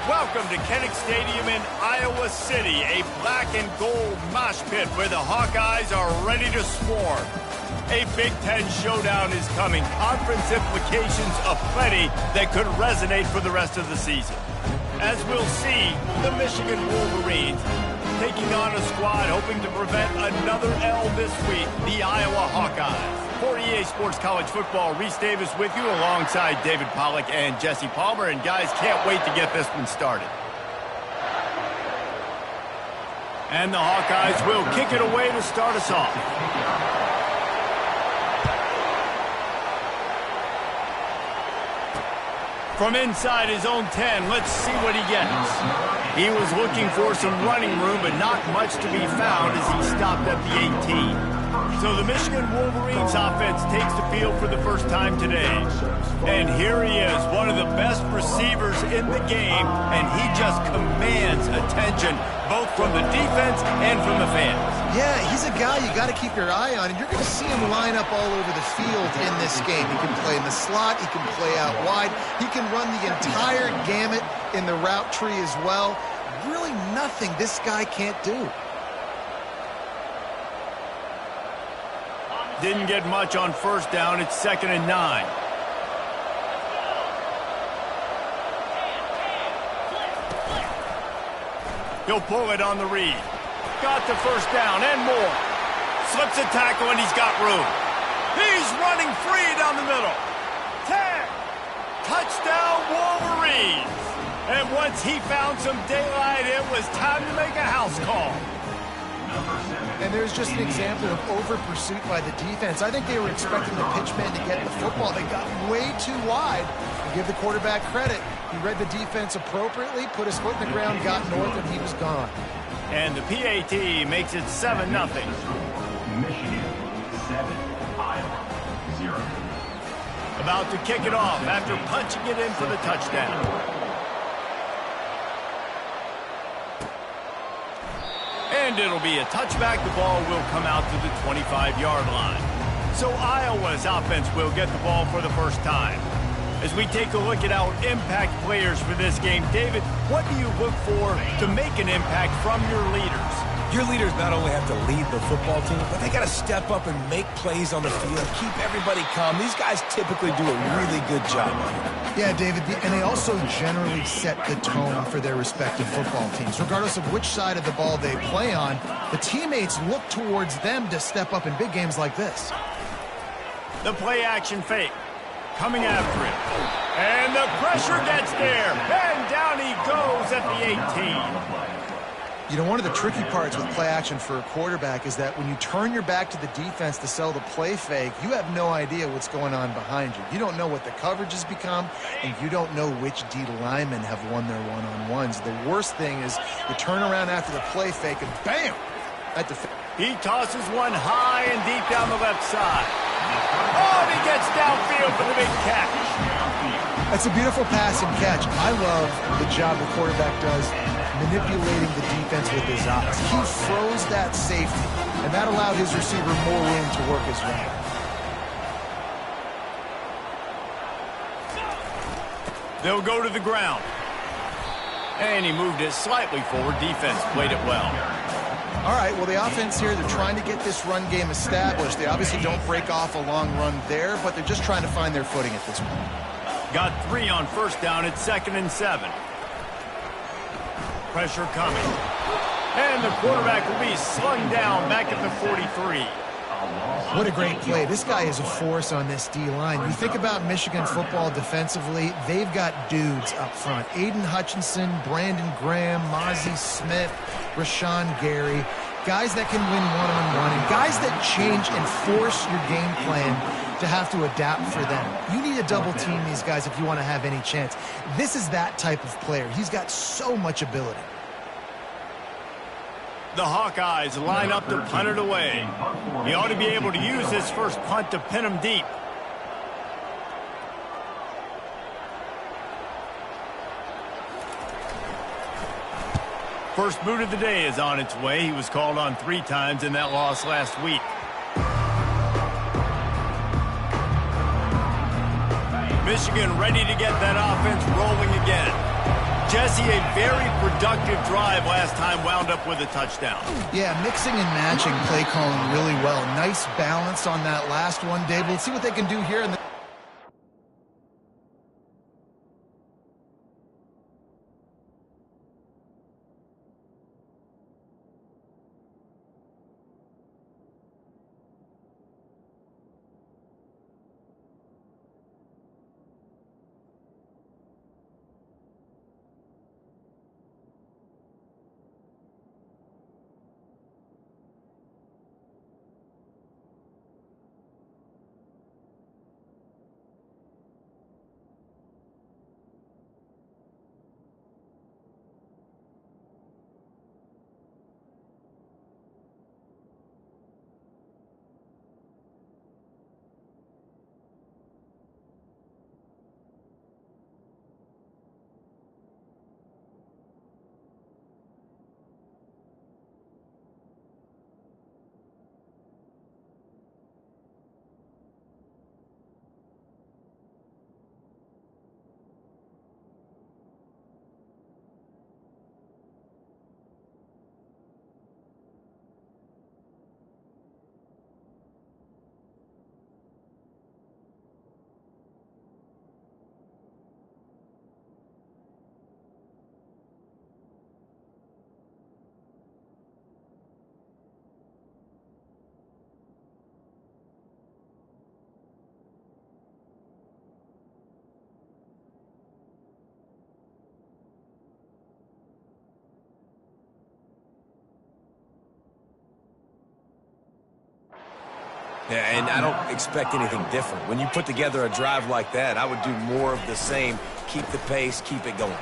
Welcome to Kinnick Stadium in Iowa City, a black and gold mosh pit where the Hawkeyes are ready to swarm. A Big Ten showdown is coming, conference implications aplenty that could resonate for the rest of the season. As we'll see, the Michigan Wolverines taking on a squad hoping to prevent another L this week, the Iowa Hawkeyes. For EA Sports College Football, Reese Davis with you alongside David Pollack and Jesse Palmer. And guys, can't wait to get this one started. And the Hawkeyes will kick it away to start us off. From inside his own 10, let's see what he gets. He was looking for some running room, but not much to be found as he stopped at the 18. So the Michigan Wolverines offense takes the field for the first time today. And here he is, one of the best receivers in the game, and he just commands attention, both from the defense and from the fans. Yeah, he's a guy you got to keep your eye on, and you're going to see him line up all over the field in this game. He can play in the slot, he can play out wide, he can run the entire gamut in the route tree as well. Really nothing this guy can't do. Didn't get much on first down. It's 2nd and 9. He'll pull it on the read. Got the first down and more. Slips a tackle and he's got room. He's running free down the middle. 10. Touchdown Wolverines. And once he found some daylight, it was time to make a house call. And there's just an example of over-pursuit by the defense. I think they were expecting the pitchman to get the football. They got way too wide. Give the quarterback credit. He read the defense appropriately, put his foot in the ground, got north, and he was gone. And the PAT makes it 7-0. Michigan 7, Iowa 0. About to kick it off after punching it in for the touchdown. And it'll be a touchback. The ball will come out to the 25-yard line. So Iowa's offense will get the ball for the first time. As we take a look at our impact players for this game, David, what do you look for to make an impact from your leaders? Your leaders not only have to lead the football team, but they got to step up and make plays on the field, keep everybody calm. These guys typically do a really good job of it. Yeah, David, and they also generally set the tone for their respective football teams. Regardless of which side of the ball they play on, the teammates look towards them to step up in big games like this. The play-action fake coming after him. And the pressure gets there. And down he goes at the 18. You know, one of the tricky parts with play action for a quarterback is that when you turn your back to the defense to sell the play fake, you have no idea what's going on behind you. You don't know what the coverage has become, and you don't know which D linemen have won their one-on-ones. The worst thing is you turn around after the play fake, and bam! He tosses one high and deep down the left side. Oh, and he gets downfield for the big catch. That's a beautiful pass and catch. I love the job the quarterback does manipulating the defense with his eyes. He froze that safety, and that allowed his receiver more room to work his route. They'll go to the ground. And he moved it slightly forward. Defense played it well. All right, well, the offense here, they're trying to get this run game established. They obviously don't break off a long run there, but they're just trying to find their footing at this point. Got 3 on first down. It's 2nd and 7. Pressure coming. And the quarterback will be slung down back at the 43. What a great play. This guy is a force on this D-line. You think about Michigan football defensively, they've got dudes up front. Aiden Hutchinson, Brandon Graham, Mozzie Smith, Rashawn Gary. Guys that can win one-on-one, and guys that change and force your game plan to have to adapt for them. You need to double team these guys if you want to have any chance. This is that type of player. He's got so much ability. The Hawkeyes line up to punt it away. He ought to be able to use this first punt to pin him deep. First boot of the day is on its way. He was called on 3 times in that loss last week. Michigan ready to get that offense rolling again. Jesse, a very productive drive last time wound up with a touchdown. Yeah, mixing and matching play calling really well. Nice balance on that last one, Dave. We'll see what they can do here in the Yeah, and I don't expect anything different. When you put together a drive like that, I would do more of the same. Keep the pace, keep it going.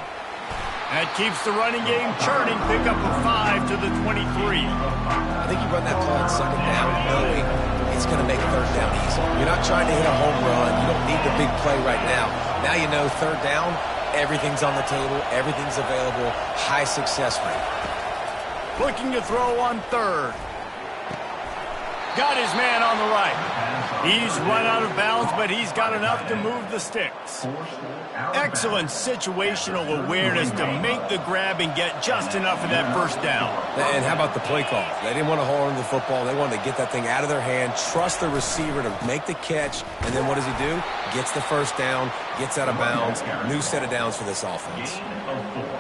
That keeps the running game churning. Pick up a 5 to the 23. I think you run that play on second down knowing it's going to make third down easy. You're not trying to hit a home run. You don't need the big play right now. Now you know third down, everything's on the table, everything's available, high success rate. Looking to throw on third. Got his man on the right. He's run out of bounds, but he's got enough to move the sticks. Excellent situational awareness to make the grab and get just enough of that first down. And how about the play call? They didn't want to hold on to the football. They wanted to get that thing out of their hand, trust the receiver to make the catch, and then what does he do? Gets the first down, gets out of bounds, new set of downs for this offense.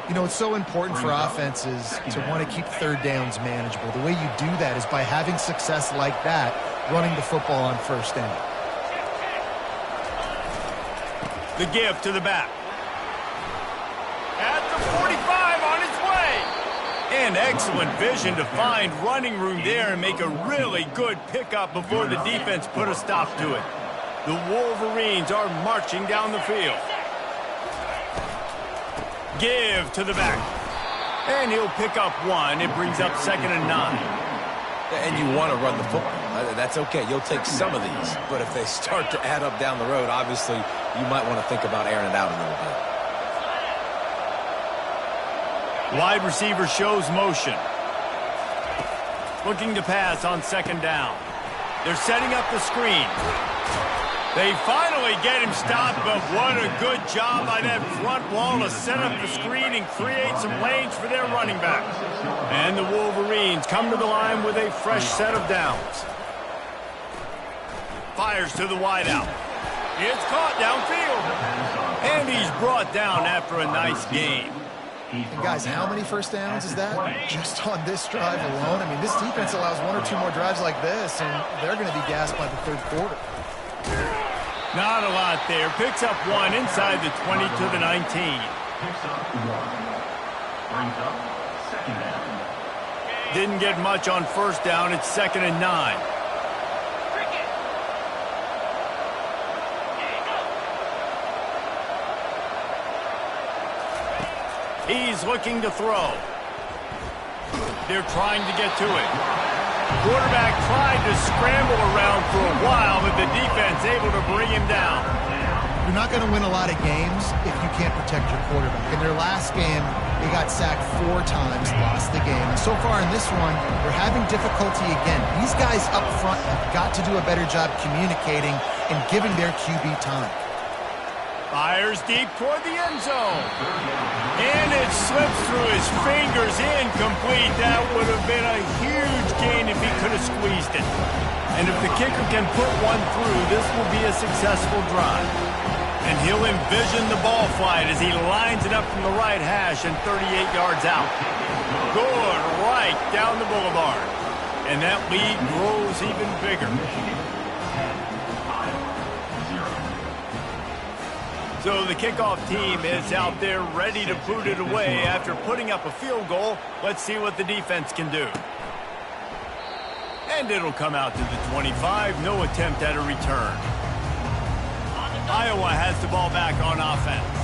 You know, it's so important for offenses to want to keep third downs manageable. The way you do that is by having success like that, running the football on first down. The give to the back. At the 45 on his way. And excellent vision to find running room there and make a really good pickup before the defense put a stop to it. The Wolverines are marching down the field. Give to the back. And he'll pick up one. It brings up 2nd and 9. And you want to run the football. That's okay. You'll take some of these. But if they start to add up down the road, obviously you might want to think about airing it out a little bit. Wide receiver shows motion. Looking to pass on 2nd down. They're setting up the screen. They finally get him stopped, but what a good job by that front wall to set up the screen and create some lanes for their running back. And the Wolverines come to the line with a fresh set of downs. Fires to the wideout. It's caught downfield. And he's brought down after a nice gain. And guys, how many first downs is that? Just on this drive alone? I mean, this defense allows 1 or 2 more drives like this, and they're going to be gassed by the third quarter. Not a lot there. Picks up one inside the 20 to the 19. Picks up one. Brings up 2nd down. Didn't get much on first down. It's 2nd and 9. He's looking to throw. They're trying to get to it. Quarterback tried to scramble around for a while, but the defense able to bring him down. You're not going to win a lot of games if you can't protect your quarterback. In their last game, they got sacked 4 times, lost the game. And so far in this one, they're having difficulty again. These guys up front have got to do a better job communicating and giving their QB time. Fires deep toward the end zone. And it slips through his fingers, incomplete. That would have been a huge gain if he could have squeezed it. And if the kicker can put one through, this will be a successful drive. And he'll envision the ball flight as he lines it up from the right hash and 38 yards out. Good right down the boulevard. And that lead grows even bigger. So the kickoff team is out there ready to boot it away after putting up a field goal. Let's see what the defense can do. And it'll come out to the 25. No attempt at a return. Iowa has the ball back on offense.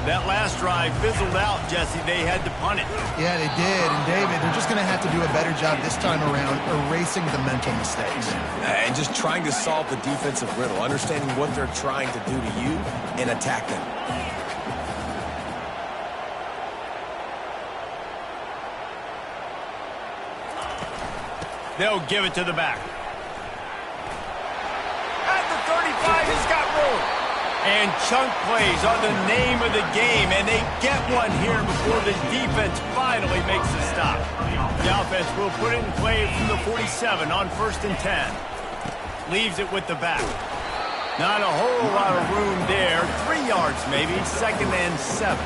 That last drive fizzled out, Jesse. They had to punt it. Yeah, they did. And, David, they're just going to have to do a better job this time around erasing the mental mistakes. And just trying to solve the defensive riddle, understanding what they're trying to do to you and attack them. They'll give it to the back. At the 35, he's got room. And chunk plays are the name of the game, and they get one here before the defense finally makes a stop. The offense will put it in play from the 47 on 1st and 10. Leaves it with the back. Not a whole lot of room there. 3 yards maybe, 2nd and 7.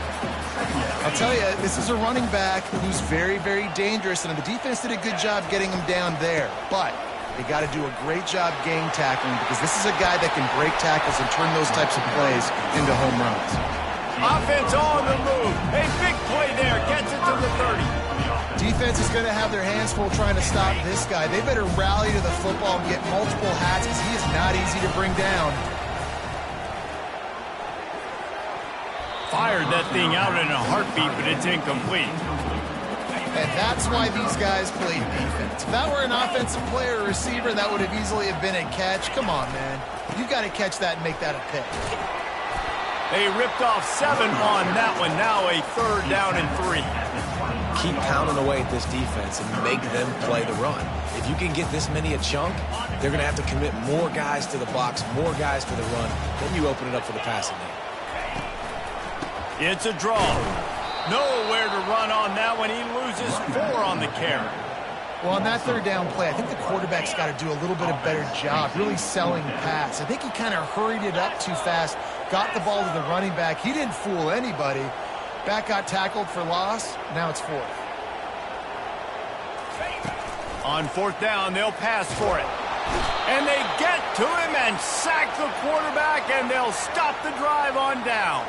I'll tell you, this is a running back who's very, very dangerous, and the defense did a good job getting him down there. But they got to do a great job game tackling because this is a guy that can break tackles and turn those types of plays into home runs. Offense on the move. A big play there. Gets it to the 30. Defense is going to have their hands full trying to stop this guy. They better rally to the football and get multiple hats because he is not easy to bring down. Fired that thing out in a heartbeat, but it's incomplete. And that's why these guys play defense. If that were an offensive player or receiver, that would have easily have been a catch. Come on, man. You got to catch that and make that a pick. They ripped off 7 on that one. Now a 3rd down and 3. Keep pounding away at this defense and make them play the run. If you can get this many a chunk, they're going to have to commit more guys to the box, more guys to the run. Then you open it up for the passing game. It's a draw. Nowhere to run on that one. He loses 4 on the carry. Well, on that 3rd down play, I think the quarterback's got to do a little bit of better job really selling the pass. I think he kind of hurried it up too fast, got the ball to the running back. He didn't fool anybody. Back got tackled for loss. Now it's 4th. On 4th down, they'll pass for it. And they get to him and sack the quarterback, and they'll stop the drive on downs.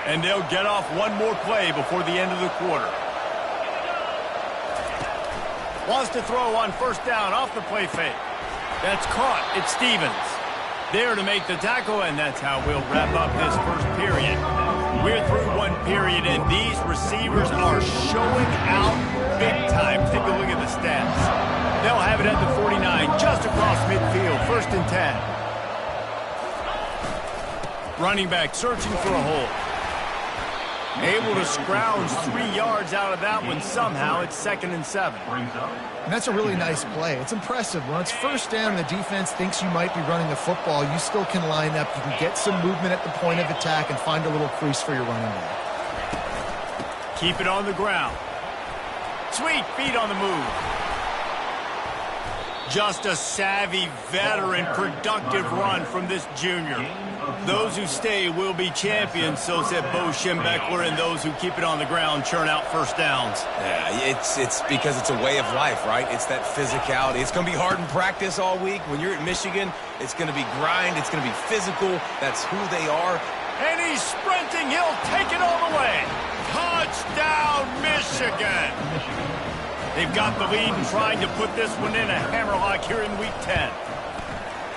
And they'll get off one more play before the end of the quarter. Wants to throw on 1st down off the play fake. That's caught. It's Stevens. There to make the tackle, and that's how we'll wrap up this first period. We're through one period, and these receivers are showing out big time. Take a look at the stats. They'll have it at the 49, just across midfield, 1st and 10. Running back searching for a hole. Able to scrounge 3 yards out of that one somehow. It's 2nd and 7. And that's a really nice play. It's impressive. When it's 1st down and the defense thinks you might be running the football, you still can line up. You can get some movement at the point of attack and find a little crease for your running back. Keep it on the ground. Sweet feet on the move. Just a savvy, veteran, productive run from this junior. Those who stay will be champions, so said Bo Schembechler, and those who keep it on the ground churn out 1st downs. Yeah, it's because it's a way of life, right? It's that physicality. It's going to be hard in practice all week. When you're at Michigan, it's going to be grind. It's going to be physical. That's who they are. And he's sprinting. He'll take it all the way. Touchdown, Michigan. They've got the lead and trying to put this one in a hammerlock here in Week 10.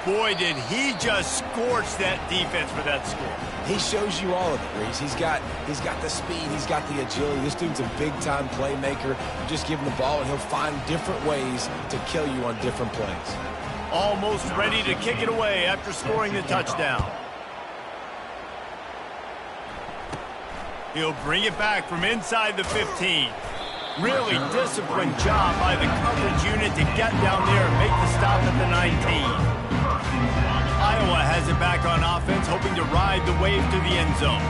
Boy, did he just scorch that defense for that score. He shows you all of it, Reese. He's got the speed. He's got the agility. This dude's a big-time playmaker. You just give him the ball, and he'll find different ways to kill you on different plays. Almost ready to kick it away after scoring the touchdown. He'll bring it back from inside the 15. Really disciplined job by the coverage unit to get down there and make the stop at the 19. Iowa has it back on offense, hoping to ride the wave to the end zone.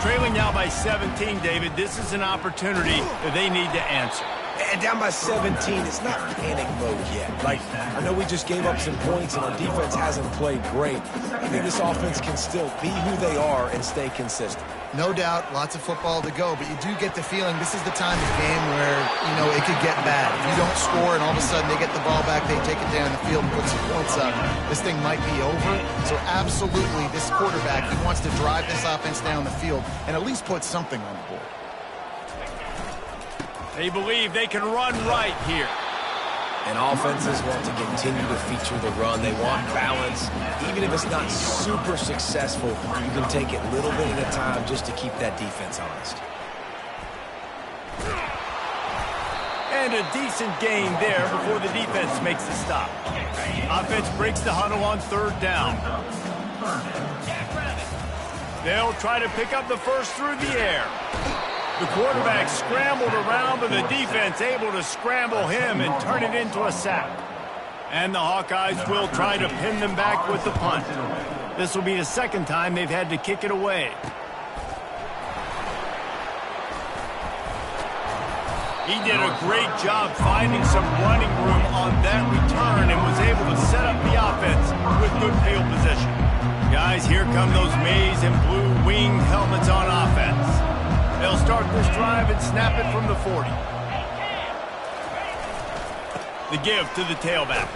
Trailing now by 17, David, this is an opportunity that they need to answer. And down by 17, it's not panic mode yet. Like, I know we just gave up some points and our defense hasn't played great. I think this offense can still be who they are and stay consistent. No doubt, lots of football to go, but you do get the feeling this is the time of game where, you know, it could get bad. If you don't score and all of a sudden they get the ball back, they take it down the field and put some points up, this thing might be over. So absolutely, this quarterback, he wants to drive this offense down the field and at least put something on the board. They believe they can run right here. And offenses want to continue to feature the run. They want balance. Even if it's not super successful, you can take it a little bit at a time just to keep that defense honest. And a decent gain there before the defense makes the stop. Offense breaks the huddle on third down. They'll try to pick up the first through the air. The quarterback scrambled around, but the defense able to scramble him and turn it into a sack. And the Hawkeyes will try to pin them back with the punt. This will be the second time they've had to kick it away. He did a great job finding some running room on that return and was able to set up the offense with good field position. Guys, here come those maize and blue winged helmets on offense. They'll start this drive and snap it from the 40. The give to the tailback.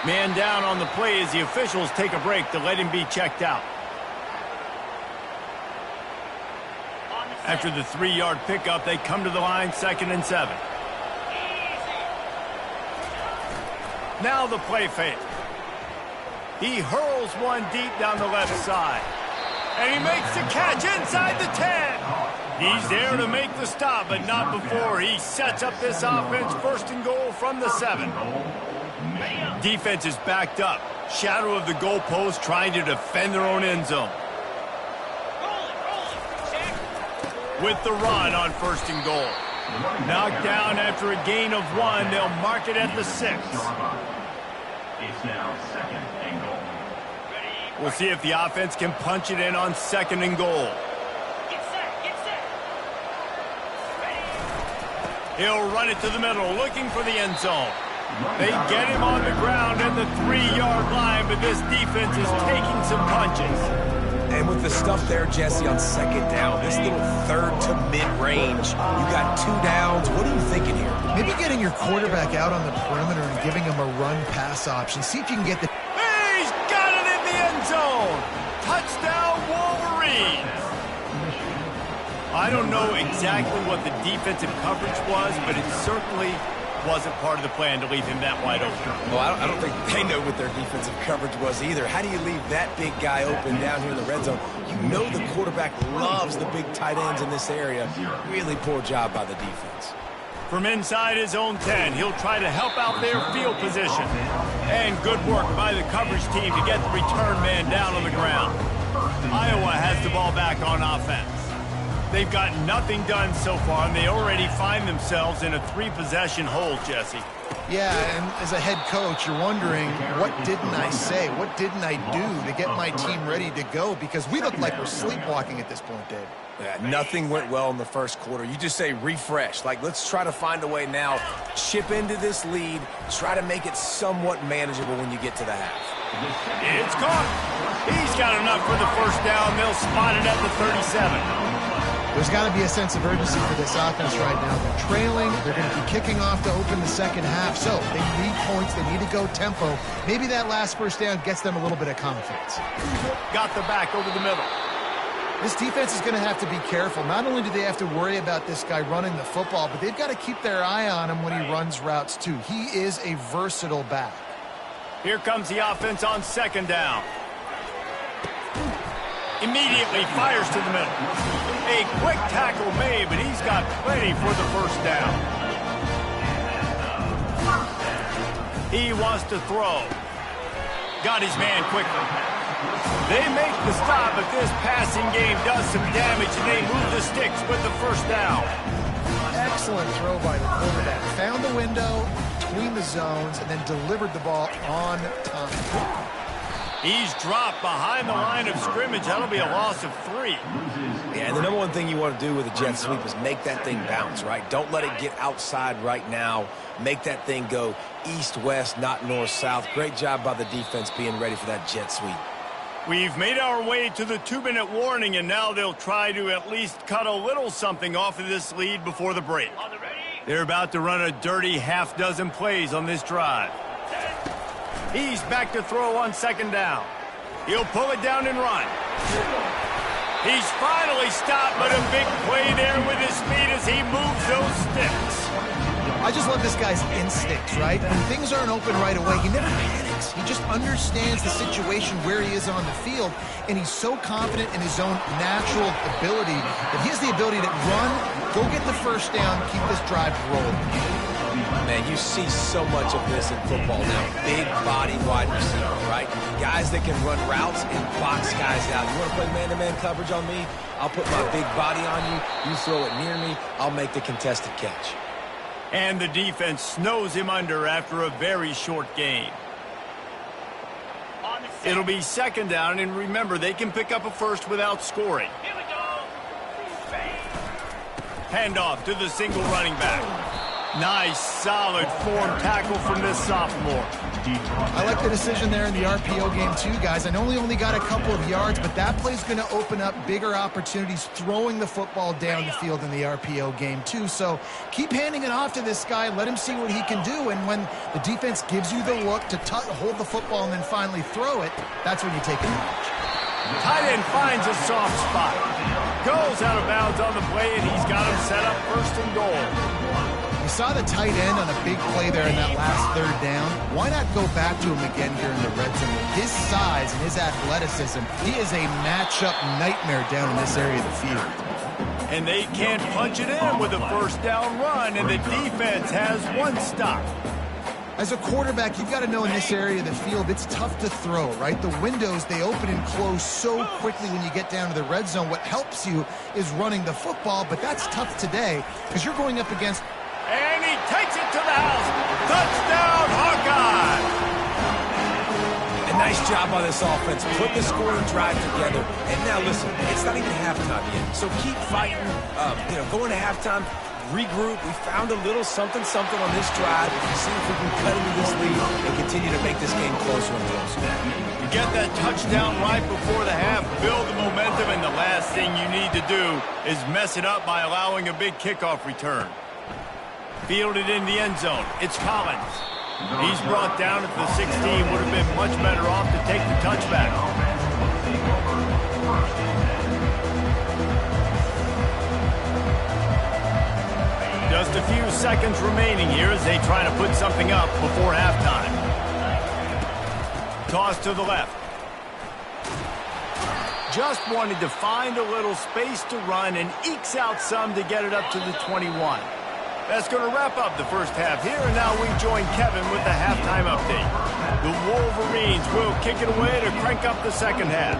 Man down on the play as the officials take a break to let him be checked out. After the 3-yard pickup, they come to the line, 2nd and 7. Now the play fake. He hurls one deep down the left side. And he makes the catch inside the 10. He's there to make the stop, but not before he sets up this offense 1st and goal from the 7. Defense is backed up. Shadow of the goalpost trying to defend their own end zone. With the run on 1st and goal. Knocked down after a gain of 1. They'll mark it at the 6. It's now 2nd and goal. We'll see if the offense can punch it in on 2nd and goal. He'll run it to the middle, looking for the end zone. They get him on the ground at the 3-yard line, but this defense is taking some punches. And with the stuff there, Jesse, on 2nd down, this little 3rd to mid-range, you got 2 downs. What are you thinking here? Maybe getting your quarterback out on the perimeter and giving him a run-pass option. See if you can get the... He's got it in the end zone. Touchdown, Wolverines. I don't know exactly what the defensive coverage was, but it certainly wasn't part of the plan to leave him that wide open. Well, I don't think they know what their defensive coverage was either. How do you leave that big guy open down here in the red zone? You know the quarterback loves the big tight ends in this area. Really poor job by the defense. From inside his own 10, he'll try to help out their field position. And good work by the coverage team to get the return man down on the ground. Iowa has the ball back on offense. They've got nothing done so far, and they already find themselves in a 3-possession hole, Jesse. Yeah, and as a head coach, you're wondering, what didn't I say? What didn't I do to get my team ready to go? Because we look like we're sleepwalking at this point, Dave. Yeah, nothing went well in the 1st quarter. You just say refresh. Like, let's try to find a way now, chip into this lead, try to make it somewhat manageable when you get to the half. It's caught. He's got enough for the 1st down. They'll spot it at the 37. There's got to be a sense of urgency for this offense right now. They're trailing. They're going to be kicking off to open the 2nd half. So they need points. They need to go tempo. Maybe that last 1st down gets them a little bit of confidence. Got the back over the middle. This defense is going to have to be careful. Not only do they have to worry about this guy running the football, but they've got to keep their eye on him when he runs routes too. He is a versatile back. Here comes the offense on 2nd down. Immediately fires to the middle. A quick tackle made, but he's got plenty for the 1st down. He wants to throw. Got his man quickly. They make the stop, but this passing game does some damage, and they move the sticks with the 1st down. Excellent throw by the quarterback. Found the window between the zones and then delivered the ball on time. He's dropped behind the line of scrimmage. That'll be a loss of 3. Yeah, and the number one thing you want to do with a jet sweep is make that thing bounce, right? Don't let it get outside right now. Make that thing go east-west, not north-south. Great job by the defense being ready for that jet sweep. We've made our way to the 2-minute warning, and now they'll try to at least cut a little something off of this lead before the break. They're about to run a dirty half-dozen plays on this drive. He's back to throw on 2nd down. He'll pull it down and run. He's finally stopped, but a big play there with his speed as he moves those sticks. I just love this guy's instincts, right? When things aren't open right away, he never panics. He just understands the situation where he is on the field, and he's so confident in his own natural ability that he has the ability to run, go get the 1st down, keep this drive rolling. Man, you see so much of this in football now. Big body wide receiver, right? Guys that can run routes and box guys out. You want to play man-to-man coverage on me? I'll put my big body on you. You throw it near me, I'll make the contested catch. And the defense snows him under after a very short game. It'll be 2nd down, and remember, they can pick up a 1st without scoring. Handoff to the single running back. Nice, solid form tackle from this sophomore. I like the decision there in the RPO game too, guys. I know he only got a couple of yards, but that play's going to open up bigger opportunities throwing the football down the field in the RPO game too. So keep handing it off to this guy. Let him see what he can do. And when the defense gives you the look to hold the football and then finally throw it, that's when you take advantage. Tight end finds a soft spot. Goes out of bounds on the play, and he's got him set up 1st and goal. You saw the tight end on a big play there in that last 3rd down. Why not go back to him again here in the red zone? His size and his athleticism, he is a matchup nightmare down in this area of the field. And they can't punch it in with a 1st down run, and the defense has 1 stop. As a quarterback, you've got to know in this area of the field, it's tough to throw, right? The windows, they open and close so quickly when you get down to the red zone. What helps you is running the football, but that's tough today because you're going up against... And he takes it to the house. Touchdown, Hawkeye! A nice job by this offense. Put the scoring drive together. And now, listen, it's not even halftime yet. So keep fighting, going to halftime. Regroup. We found a little something on this drive. See if we can cut into this lead and continue to make this game closer and closer. You get that touchdown right before the half, build the momentum, and the last thing you need to do is mess it up by allowing a big kickoff return. Fielded in the end zone. It's Collins. He's brought down at the 16. Would have been much better off to take the touchback. Just a few seconds remaining here as they try to put something up before halftime. Toss to the left. Just wanted to find a little space to run and ekes out some to get it up to the 21. That's going to wrap up the 1st half here, and now we join Kevin with the halftime update. The Wolverines will kick it away to crank up the 2nd half.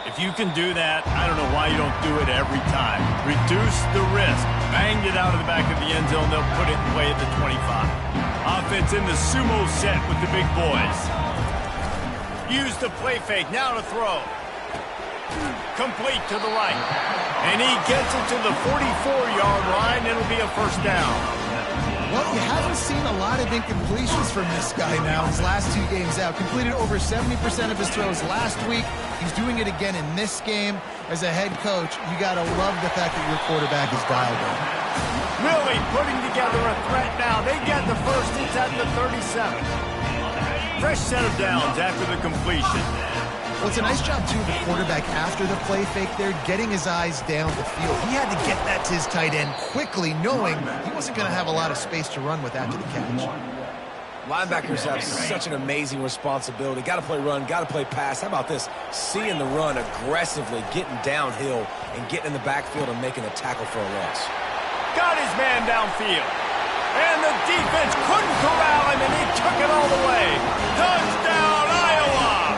If you can do that, I don't know why you don't do it every time. Reduce the risk. Banged it out of the back of the end zone. They'll put it in play at the 25. Offense in the sumo set with the big boys. Use the play fake. Now to throw. Complete to the right. And he gets it to the 44-yard line. It'll be a 1st down. Well, you haven't seen a lot of incompletions from this guy now his last 2 games out. Completed over 70% of his throws last week. He's doing it again in this game. As a head coach, you got to love the fact that your quarterback is dialed in. Millie putting together a threat now. They get the 1st. It's at the 37. Fresh set of downs after the completion. Well, it's a nice job, too, of the quarterback after the play fake there, getting his eyes down the field. He had to get that to his tight end quickly, knowing he wasn't going to have a lot of space to run with after the catch. Linebackers have such an amazing responsibility. Got to play run, got to play pass. How about this? Seeing the run aggressively, getting downhill, and getting in the backfield and making a tackle for a loss. Got his man downfield. And the defense couldn't corral him, and he took it all the way. Touchdown, Iowa!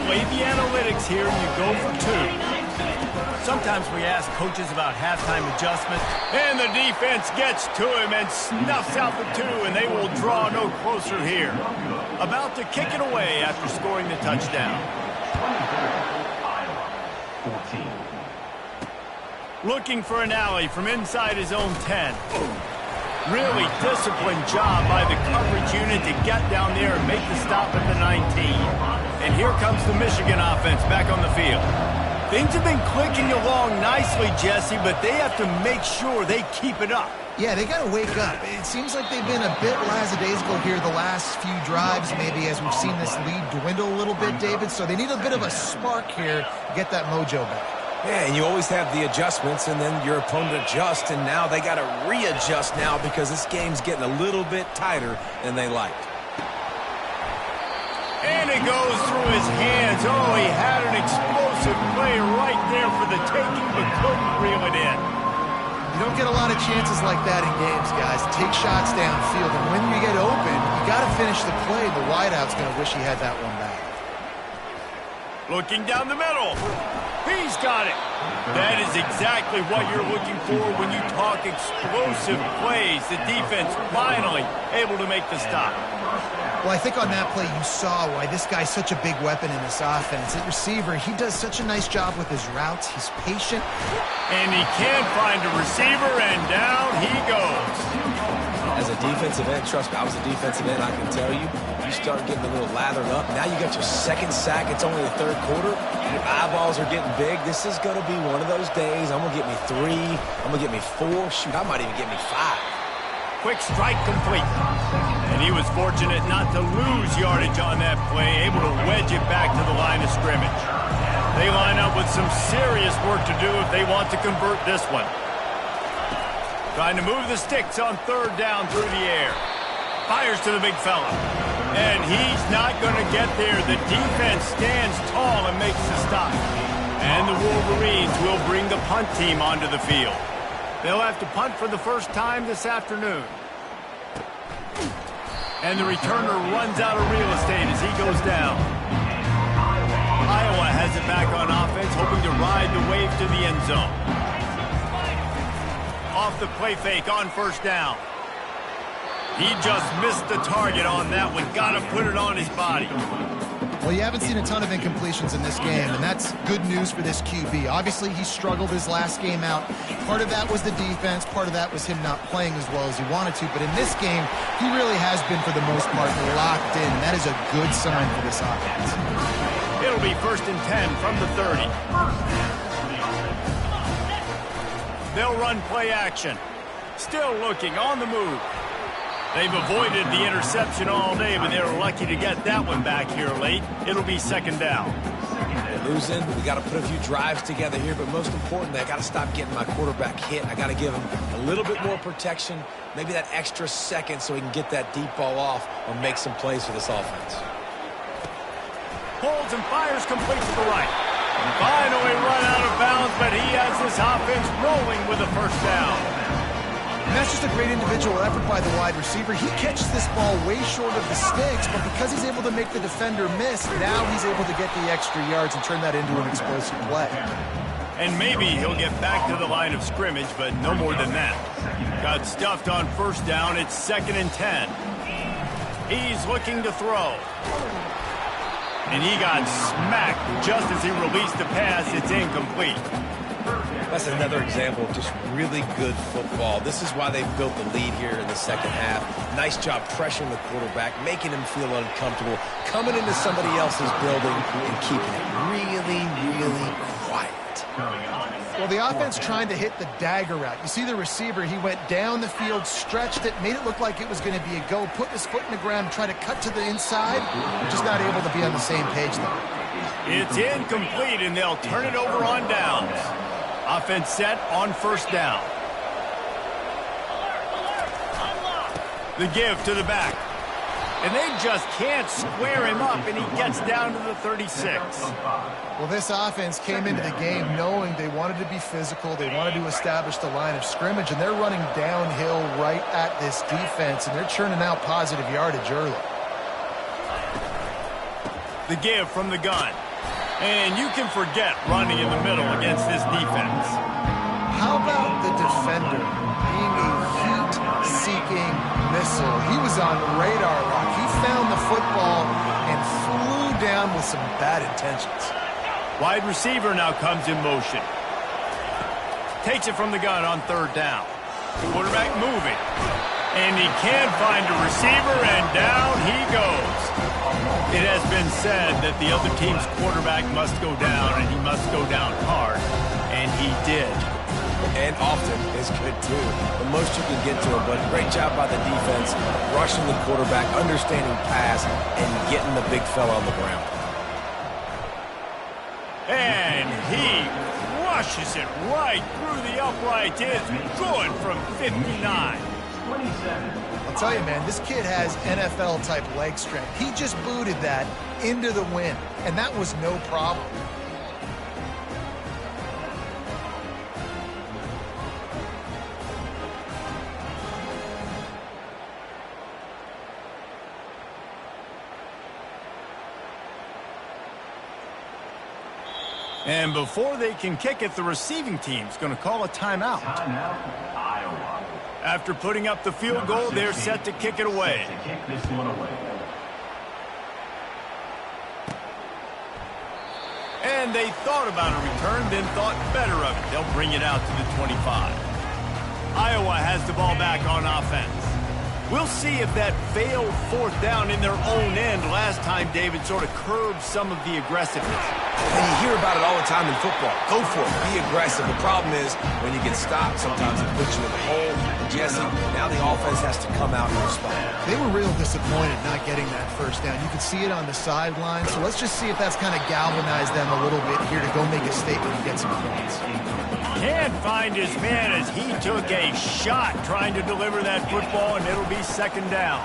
Play the analytics here, and you go for 2. sometimes we ask coaches about halftime adjustments, and the defense gets to him and snuffs out the 2, and they will draw no closer here. About to kick it away after scoring the touchdown. 14. Looking for an alley from inside his own 10. Really disciplined job by the coverage unit to get down there and make the stop at the 19. And here comes the Michigan offense back on the field. Things have been clicking along nicely, Jesse, but they have to make sure they keep it up. Yeah, they got to wake up. It seems like they've been a bit lackadaisical here the last few drives, maybe as we've seen this lead dwindle a little bit, David. So they need a bit of a spark here to get that mojo back. Yeah, and you always have the adjustments, and then your opponent adjusts, and now they got to readjust now because this game's getting a little bit tighter than they liked. And it goes through his hands. Oh, he had an explosive play right there for the taking, but couldn't reel it in. You don't get a lot of chances like that in games, guys. Take shots downfield, and when you get open, you got to finish the play. The wideout's going to wish he had that one back. Looking down the middle. He's got it. That is exactly what you're looking for when you talk explosive plays. The defense finally able to make the stop. Well, I think on that play you saw why this guy's such a big weapon in this offense. At receiver, he does such a nice job with his routes. He's patient. And he can't find a receiver, and down he goes. As a defensive end, trust me, I was a defensive end, I can tell you, you start getting a little lathered up. Now you got your second sack. It's only the third quarter. Your eyeballs are getting big. This is going to be one of those days. I'm going to get me 3. I'm going to get me 4. Shoot, I might even get me 5. Quick strike complete. And he was fortunate not to lose yardage on that play, able to wedge it back to the line of scrimmage. They line up with some serious work to do if they want to convert this one. Trying to move the sticks on third down through the air. Fires to the big fella. And he's not going to get there. The defense stands tall and makes the stop. And the Wolverines will bring the punt team onto the field. They'll have to punt for the first time this afternoon. And the returner runs out of real estate as he goes down. Iowa has it back on offense, hoping to ride the wave to the end zone. Off the play fake on first down. He just missed the target on that one. Got to put it on his body. Well, you haven't seen a ton of incompletions in this game, and that's good news for this QB. Obviously, he struggled his last game out. Part of that was the defense. Part of that was him not playing as well as he wanted to. But in this game, he really has been, for the most part, locked in. That is a good sign for this offense. It'll be 1st and 10 from the 30. They'll run play action. Still looking on the move. They've avoided the interception all day, but they're lucky to get that one back here late. It'll be 2nd down. They're losing. We got to put a few drives together here, but most importantly, I got to stop getting my quarterback hit. I got to give him a little bit more protection, maybe that extra second so he can get that deep ball off or make some plays for this offense. Holds and fires complete to the right. Finally run out of bounds, but he has this offense rolling with a 1st down. And that's just a great individual effort by the wide receiver. He catches this ball way short of the sticks, but because he's able to make the defender miss, now he's able to get the extra yards and turn that into an explosive play. And maybe he'll get back to the line of scrimmage, but no more than that. Got stuffed on 1st down. It's 2nd and 10. He's looking to throw. And he got smacked just as he released the pass. It's incomplete. That's another example of just really good football. This is why they've built the lead here in the second half. Nice job pressuring the quarterback, making him feel uncomfortable, coming into somebody else's building and keeping it really, really quiet. Well, the offense trying to hit the dagger route. You see the receiver, he went down the field, stretched it, made it look like it was going to be a go, put his foot in the ground, try to cut to the inside. Just not able to be on the same page, though. It's incomplete, and they'll turn it over on downs. Offense set on 1st down. The give to the back. And they just can't square him up, and he gets down to the 36. Well, this offense came into the game knowing they wanted to be physical, they wanted to establish the line of scrimmage, and they're running downhill right at this defense, and they're churning out positive yardage early. The give from the gun. And you can forget running in the middle against this defense. How about the defender being a heat-seeking missile? He was on radar lock. He found the football and flew down with some bad intentions. Wide receiver now comes in motion. Takes it from the gun on third down. Quarterback moving. And he can't find a receiver, and down he goes. It has been said that the other team's quarterback must go down, and he must go down hard. And he did. And often is good, too. The most you can get to him, but great job by the defense, rushing the quarterback, understanding pass, and getting the big fella on the ground. And he rushes it right through the upright. It's good from 59. I'll tell you, man, this kid has NFL-type leg strength. He just booted that into the wind, and that was no problem. And before they can kick it, the receiving team's going to call a timeout. Timeout, Iowa. After putting up the field goal, they're set to kick it away. To kick this one away. And they thought about a return, then thought better of it. They'll bring it out to the 25. Iowa has the ball back on offense. We'll see if that failed fourth down in their own end last time, David, sort of curbed some of the aggressiveness. And you hear about it all the time in football. Go for it. Be aggressive. The problem is when you get stopped, sometimes it puts you in the hole. Jesse, now the offense has to come out and respond. They were real disappointed not getting that first down. You could see it on the sideline. So let's just see if that's kind of galvanized them a little bit here to go make a statement and get some points. Can't find his man as he took a shot trying to deliver that football, and it'll be second down.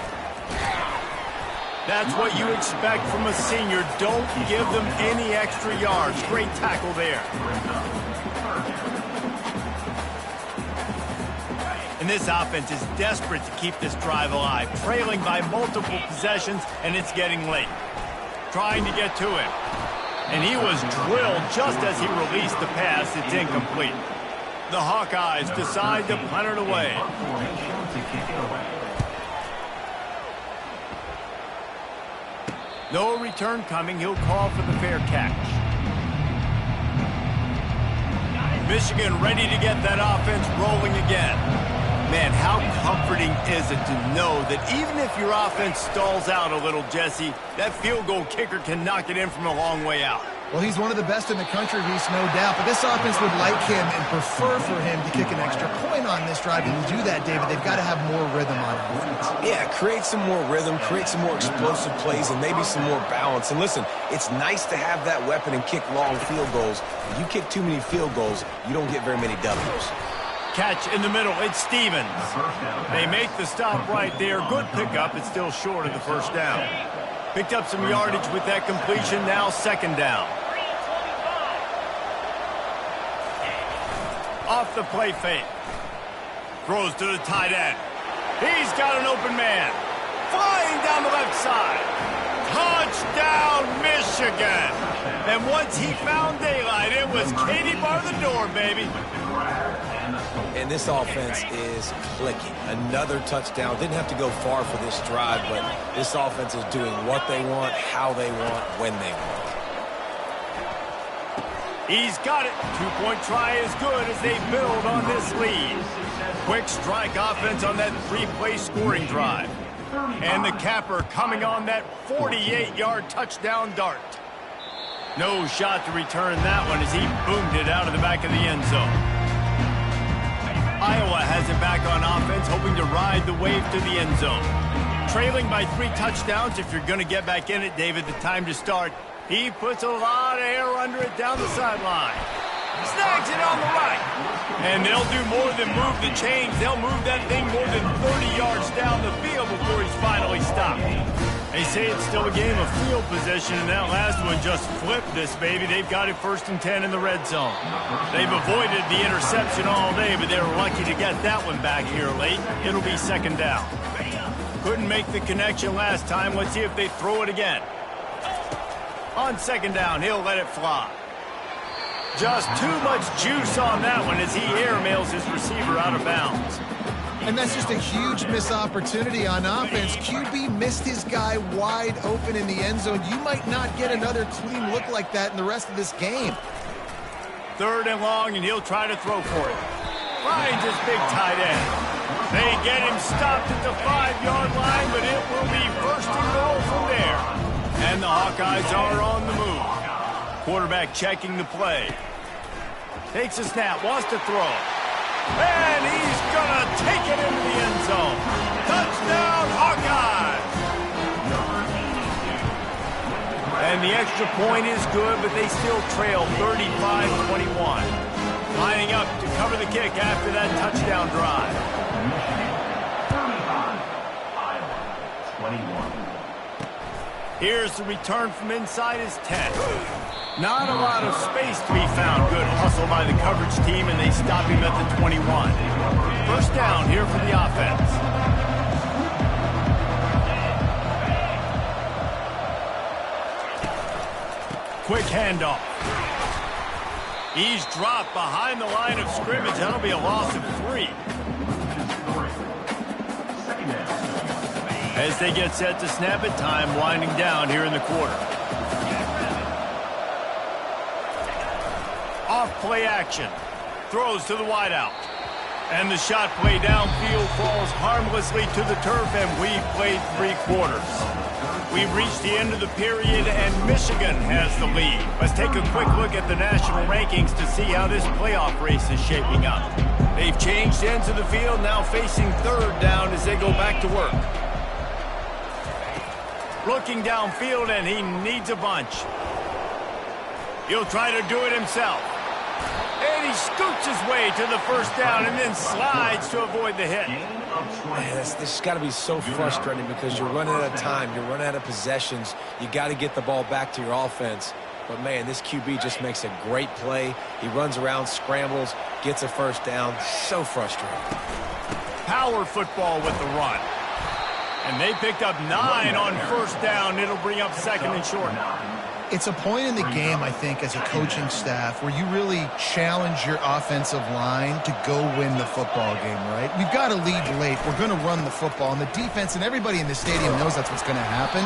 That's what you expect from a senior. Don't give them any extra yards. Great tackle there. And this offense is desperate to keep this drive alive, trailing by multiple possessions, and it's getting late. Trying to get to him. And he was drilled just as he released the pass. It's incomplete. The Hawkeyes decide to punt it away. No return coming. He'll call for the fair catch. Michigan ready to get that offense rolling again. Man, how comforting is it to know that even if your offense stalls out a little, Jesse, that field goal kicker can knock it in from a long way out. Well, he's one of the best in the country, Reese, no doubt. But this offense would like him and prefer for him to kick an extra point on this drive. And to do that, David, they've got to have more rhythm on offense. Yeah, create some more rhythm, create some more explosive plays, and maybe some more balance. And listen, it's nice to have that weapon and kick long field goals. If you kick too many field goals, you don't get very many W's. Catch in the middle. It's Stevens. They make the stop right there. Good pickup. It's still short of the first down. Picked up some yardage with that completion. Now second down. Off the play fake. Throws to the tight end. He's got an open man. Flying down the left side. Touchdown, Michigan. And once he found daylight, it was Katie bar the door, baby. And this offense is clicking. Another touchdown. Didn't have to go far for this drive, but this offense is doing what they want, how they want, when they want. He's got it. Two-point try is good as they build on this lead. Quick strike offense on that three-play scoring drive. And the capper coming on that 48-yard touchdown dart. No shot to return that one as he boomed it out of the back of the end zone. Iowa has it back on offense, hoping to ride the wave to the end zone. Trailing by 3 touchdowns. If you're going to get back in it, David, the time to start. He puts a lot of air under it down the sideline. Snags it on the right. And they'll do more than move the chains. They'll move that thing more than 30 yards down the field before he's finally stopped. They say it's still a game of field position, and that last one just flipped this baby. They've got it 1st and 10 in the red zone. They've avoided the interception all day, but they're lucky to get that one back here late. It'll be second down. Couldn't make the connection last time. Let's see if they throw it again. On second down, he'll let it fly. Just too much juice on that one as he airmails his receiver out of bounds. And that's just a huge missed opportunity on offense. QB missed his guy wide open in the end zone. You might not get another clean look like that in the rest of this game. Third and long, and he'll try to throw for it. Finds his big tight end. They get him stopped at the 5-yard line, but it will be first and goal from there. And the Hawkeyes are on the move. Quarterback checking the play. Takes a snap, wants to throw. And he's going to take it into the end zone. Touchdown, Hawkeyes! And the extra point is good, but they still trail 35-21. Lining up to cover the kick after that touchdown drive. 21. Here's the return from inside his 10. Not a lot of space to be found. Good hustle by the coverage team, and they stop him at the 21. First down here for the offense. Quick handoff. He's dropped behind the line of scrimmage. That'll be a loss of 3. As they get set to snap it, time winding down here in the quarter. Off play action. Throws to the wideout. And the shot play downfield falls harmlessly to the turf, and we've played 3 quarters. We've reached the end of the period, and Michigan has the lead. Let's take a quick look at the national rankings to see how this playoff race is shaping up. They've changed ends of the field, now facing third down as they go back to work. Looking downfield, and he needs a bunch. He'll try to do it himself. And he scoots his way to the first down and then slides to avoid the hit. Man, this has got to be so frustrating because you're running out of time. You're running out of possessions. You got to get the ball back to your offense. But, man, this QB just makes a great play. He runs around, scrambles, gets a first down. So frustrating. Power football with the run. And they picked up 9 on first down. It'll bring up second and short. It's a point in the game, I think, as a coaching staff, where you really challenge your offensive line to go win the football game, right? We've got to lead late. We're going to run the football. And the defense and everybody in the stadium knows that's what's going to happen.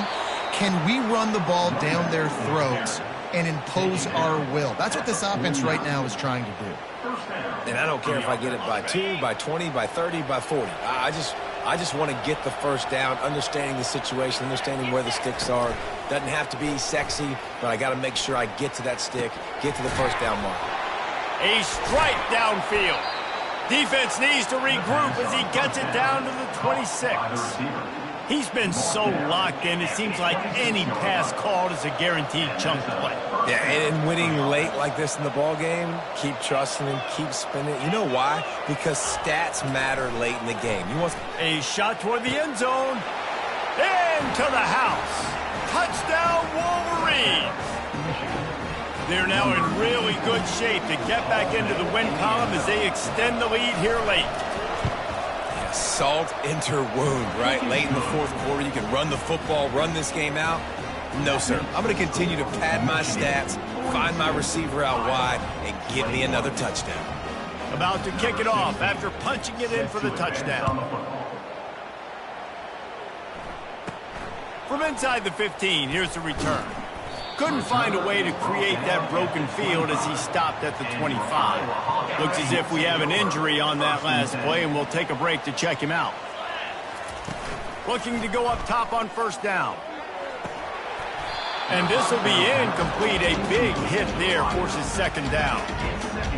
Can we run the ball down their throats and impose our will? That's what this offense right now is trying to do. And I don't care if I get it by 2, by 20, by 30, by 40. I just want to get the first down, understanding the situation, understanding where the sticks are. Doesn't have to be sexy, but I got to make sure I get to that stick, get to the first down mark. A strike downfield. Defense needs to regroup as he gets it down to the 26. He's been so locked in, it seems like any pass called is a guaranteed chunk play. Yeah, and winning late like this in the ball game, keep trusting him, keep spinning. You know why? Because stats matter late in the game. You want a shot toward the end zone. Into the house. Touchdown, Wolverines. They're now in really good shape to get back into the win column as they extend the lead here late. Yeah, salt into wound, right? Late in the fourth quarter, you can run the football, run this game out. No, sir. I'm going to continue to pad my stats, find my receiver out wide, and give me another touchdown. About to kick it off after punching it in for the touchdown. From inside the 15, here's the return. Couldn't find a way to create that broken field as he stopped at the 25. Looks as if we have an injury on that last play, and we'll take a break to check him out. Looking to go up top on first down. And this will be incomplete. A big hit there forces second down.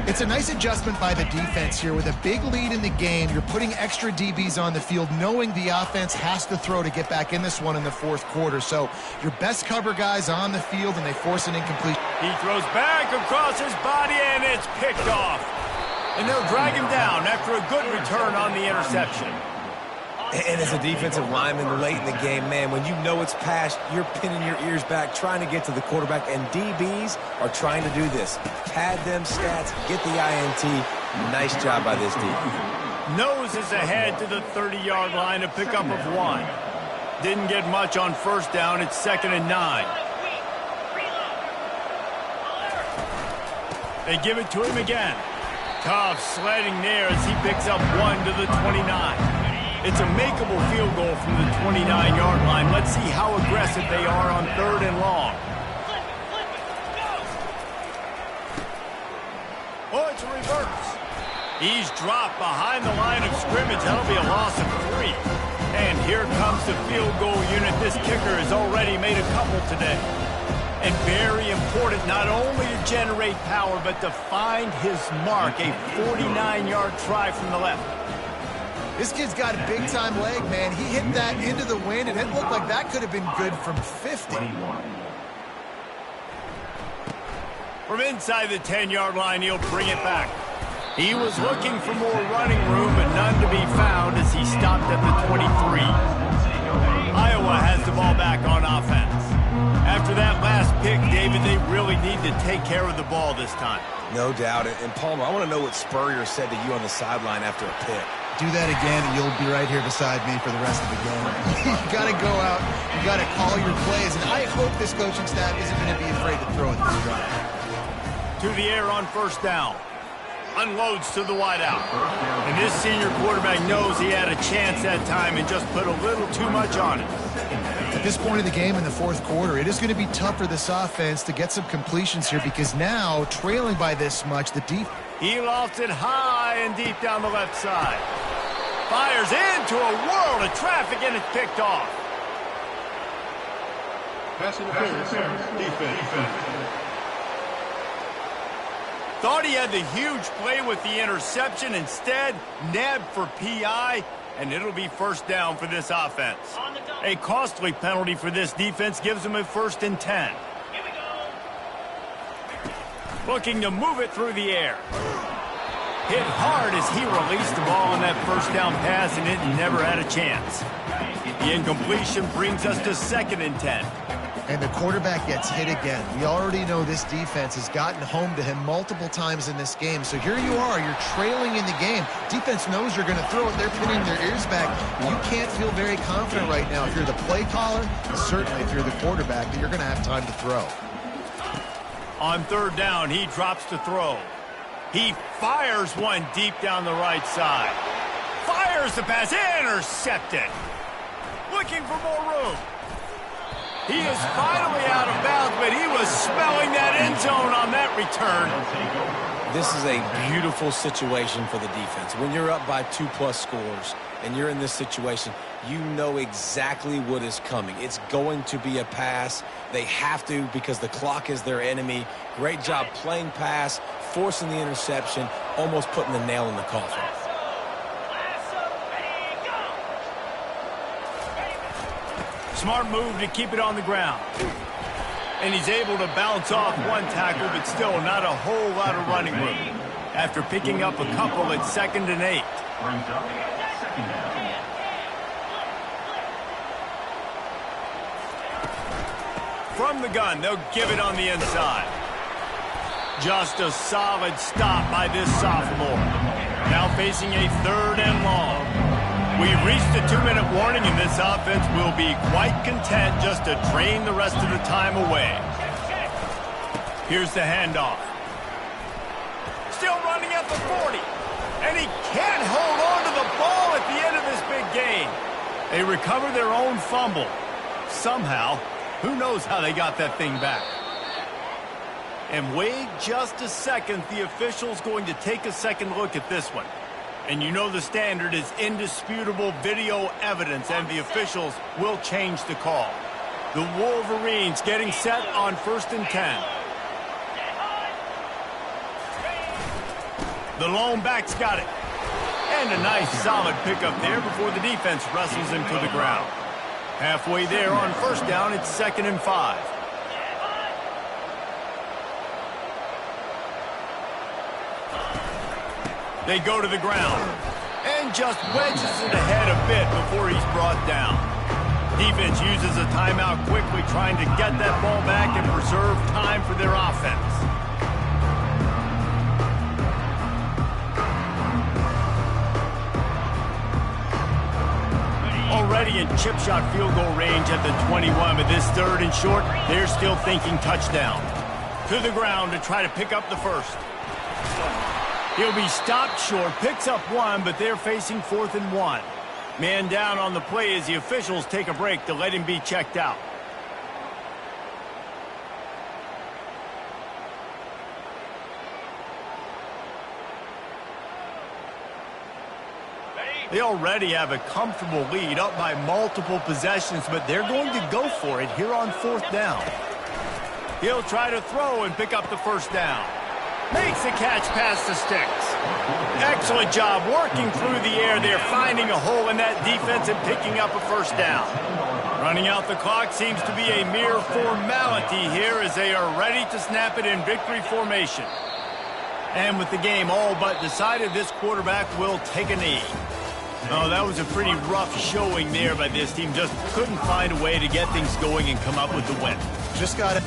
It's a nice adjustment by the defense here. With a big lead in the game, you're putting extra DBs on the field, knowing the offense has to throw to get back in this one in the fourth quarter. So your best cover guys on the field, and they force an incompletion. He throws back across his body, and it's picked off. And they'll drag him down after a good return on the interception. And as a defensive lineman late in the game, man, when you know it's past, you're pinning your ears back, trying to get to the quarterback, and DBs are trying to do this. Pad them stats, get the INT. Nice job by this DB. Noses ahead to the 30-yard line, a pickup of 1. Didn't get much on first down. It's 2nd and 9. They give it to him again. Tough sledding there as he picks up 1 to the 29. It's a makeable field goal from the 29-yard line. Let's see how aggressive they are on 3rd and long. Oh, it's a reverse. He's dropped behind the line of scrimmage. That'll be a loss of 3. And here comes the field goal unit. This kicker has already made a couple today. And very important not only to generate power, but to find his mark. A 49-yard try from the left. This kid's got a big-time leg, man. He hit that into the wind, and it looked like that could have been good from 50. From inside the 10-yard line, he'll bring it back. He was looking for more running room, but none to be found as he stopped at the 23. Iowa has the ball back on offense. After that last pick, David, they really need to take care of the ball this time. No doubt. And Palmer, I want to know what Spurrier said to you on the sideline after a pick. Do that again, and you'll be right here beside me for the rest of the game. You got to go out. You got to call your plays, and I hope this coaching staff isn't going to be afraid to throw at this drive. To the air on 1st down. Unloads to the wideout. And this senior quarterback knows he had a chance that time and just put a little too much on it. At this point in the game in the 4th quarter, it is going to be tough for this offense to get some completions here because now, trailing by this much, the defense. He lofts it high and deep down the left side. Fires into a world of traffic, and it's picked off. Pass interference. Defense. Thought he had the huge play with the interception. Instead, nabbed for PI, and it'll be 1st down for this offense. A costly penalty for this defense gives them a 1st and 10. Looking to move it through the air. Hit hard as he released the ball on that 1st down pass, and it never had a chance. The incompletion brings us to 2nd and 10. And the quarterback gets hit again. We already know this defense has gotten home to him multiple times in this game. So here you are, you're trailing in the game. Defense knows you're going to throw it. They're pinning their ears back. You can't feel very confident right now if you're the play caller, and certainly if you're the quarterback, that you're going to have time to throw. On 3rd down, he drops to throw. He fires one deep down the right side. Fires the pass, intercepted. Looking for more room. He is finally out of bounds, but he was smelling that end zone on that return. This is a beautiful situation for the defense. When you're up by 2+ scores and you're in this situation, you know exactly what is coming. It's going to be a pass. They have to because the clock is their enemy. Great job playing pass, forcing the interception, almost putting the nail in the coffin. Smart move to keep it on the ground. And he's able to bounce off one tackle, but still not a whole lot of running room. After picking up a couple at 2nd and 8. Brings up 2nd down. From the gun, they'll give it on the inside. Just a solid stop by this sophomore. Now facing a 3rd and long. We've reached the 2-minute warning, and this offense will be quite content just to drain the rest of the time away. Here's the handoff. Still running at the 40. And he can't hold on to the ball at the end of this big game. They recover their own fumble. Somehow, who knows how they got that thing back. And wait just a second, the official's going to take a second look at this one. And you know the standard is indisputable video evidence, and the officials will change the call. The Wolverines getting set on 1st and 10. The lone back's got it. And a nice solid pickup there before the defense wrestles him to the ground. Halfway there on 1st down, it's 2nd and 5. They go to the ground and just wedges it ahead a bit before he's brought down. Defense uses a timeout quickly, trying to get that ball back and preserve time for their offense. Already in chip shot field goal range at the 21, but this 3rd and short, they're still thinking touchdown. To the ground to try to pick up the 1st. He'll be stopped short, picks up one, but they're facing 4th and 1. Man down on the play as the officials take a break to let him be checked out. They already have a comfortable lead, up by multiple possessions, but they're going to go for it here on 4th down. He'll try to throw and pick up the 1st down. Makes the catch past the sticks. Excellent job working through the air there, finding a hole in that defense and picking up a 1st down. Running out the clock seems to be a mere formality here as they are ready to snap it in victory formation. And with the game all but decided, this quarterback will take a knee. Oh, that was a pretty rough showing there by this team. Just couldn't find a way to get things going and come up with the win. Just got it.